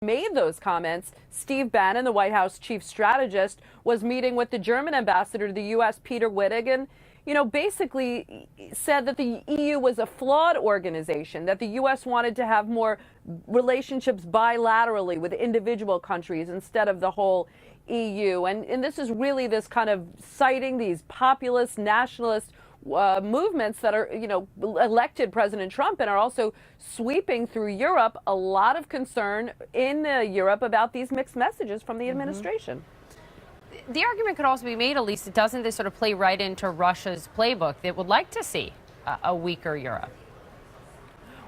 made those comments, Steve Bannon, the White House chief strategist, was meeting with the German ambassador to the U.S., Peter Wittig, and basically said that the EU was a flawed organization, that the U.S. wanted to have more relationships bilaterally with individual countries instead of the whole EU. And this is really this kind of citing these populist, nationalist movements that are, elected President Trump and are also sweeping through Europe. A lot of concern in Europe about these mixed messages from the administration. The argument could also be made, Elise, doesn't this sort of play right into Russia's playbook that would like to see a weaker Europe?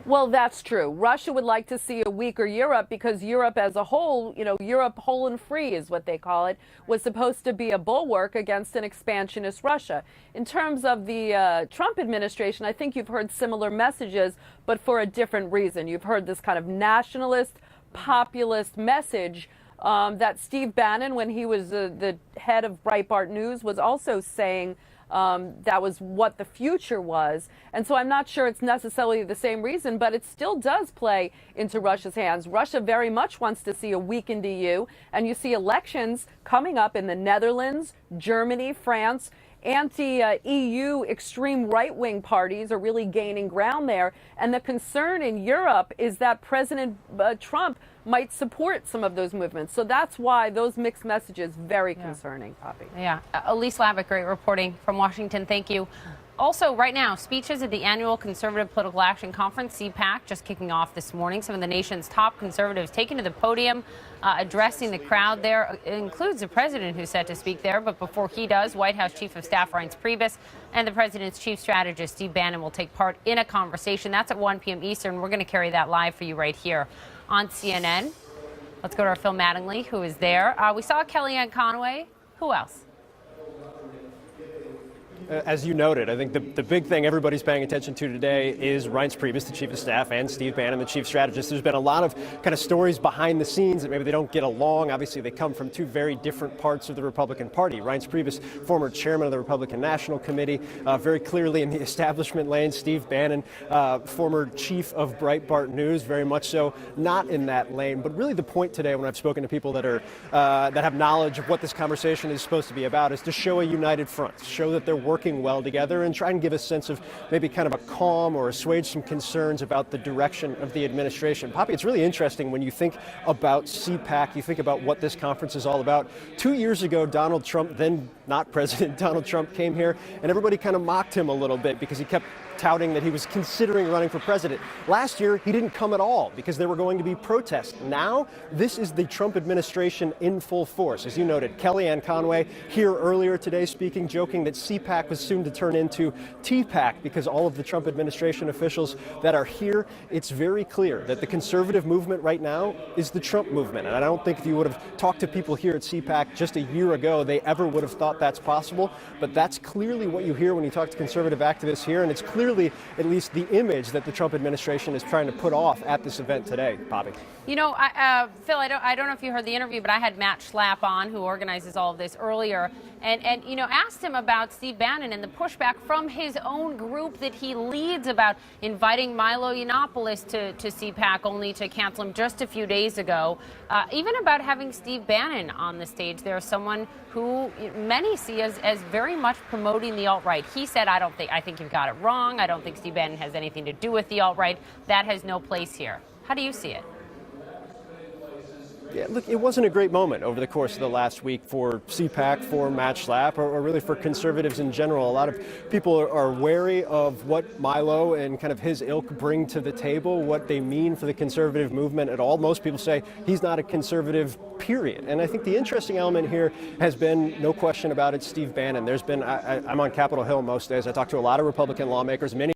Well, that's true. Russia would like to see a weaker Europe because Europe as a whole, Europe whole and free is what they call it, was supposed to be a bulwark against an expansionist Russia. In terms of the Trump administration, I think you've heard similar messages, but for a different reason. You've heard this kind of nationalist, populist message that Steve Bannon, when he was the head of Breitbart News, was also saying that was what the future was. And so I'm not sure it's necessarily the same reason, but it still does play into Russia's hands. Russia very much wants to see a weakened EU, and you see elections coming up in the Netherlands, Germany, France. Anti-EU extreme right-wing parties are really gaining ground there. And the concern in Europe is that President Trump might support some of those movements. So that's why those mixed messages very concerning, Poppy. Yeah. Elise Labott, great reporting from Washington. Thank you. Also, right now, speeches at the annual Conservative Political Action Conference, CPAC, just kicking off this morning. Some of the nation's top conservatives taking to the podium, addressing the crowd there. It includes the president who's set to speak there. But before he does, White House Chief of Staff Reince Priebus and the president's chief strategist, Steve Bannon, will take part in a conversation. That's at 1 p.m. Eastern. We're going to carry that live for you right here on CNN. Let's go to our Phil Mattingly, who is there. We saw Kellyanne Conway. Who else? As you noted, I think the big thing everybody's paying attention to today is Reince Priebus, the chief of staff, and Steve Bannon, the chief strategist. There's been a lot of kind of stories behind the scenes that maybe they don't get along. Obviously, they come from two very different parts of the Republican Party. Reince Priebus, former chairman of the Republican National Committee, very clearly in the establishment lane. Steve Bannon, former chief of Breitbart News, very much so not in that lane. But really the point today, when I've spoken to people that are that have knowledge of what this conversation is supposed to be about, is to show a united front, show that they're working well together and try and give a sense of maybe kind of a calm or assuage some concerns about the direction of the administration. Poppy, it's really interesting when you think about CPAC, you think about what this conference is all about. 2 years ago, Donald Trump, then not President Donald Trump, came here and everybody kind of mocked him a little bit because he kept touting that he was considering running for president. Last year, he didn't come at all because there were going to be protests. Now, this is the Trump administration in full force. As you noted, Kellyanne Conway here earlier today speaking, joking that CPAC was soon to turn into TPAC because all of the Trump administration officials that are here, it's very clear that the conservative movement right now is the Trump movement. And I don't think if you would have talked to people here at CPAC just a year ago, they ever would have thought that's possible. But that's clearly what you hear when you talk to conservative activists here. And it's clearly at least the image that the Trump administration is trying to put off at this event today, Bobby. You know, Phil, I don't know if you heard the interview, but I had Matt Schlapp on, who organizes all of this earlier, and asked him about Steve Bannon and the pushback from his own group that he leads about inviting Milo Yiannopoulos to CPAC, only to cancel him just a few days ago. Even about having Steve Bannon on the stage, there's someone who many see as very much promoting the alt-right. He said, I think you've got it wrong. I don't think Steve Bannon has anything to do with the alt-right. That has no place here. How do you see it? Yeah, look, it wasn't a great moment over the course of the last week for CPAC, for Matt Schlapp, or really for conservatives in general. A lot of people are wary of what Milo and kind of his ilk bring to the table, what they mean for the conservative movement at all. Most people say he's not a conservative, period. And I think the interesting element here has been, no question about it, Steve Bannon. There's been, I'm on Capitol Hill most days. I talk to a lot of Republican lawmakers, many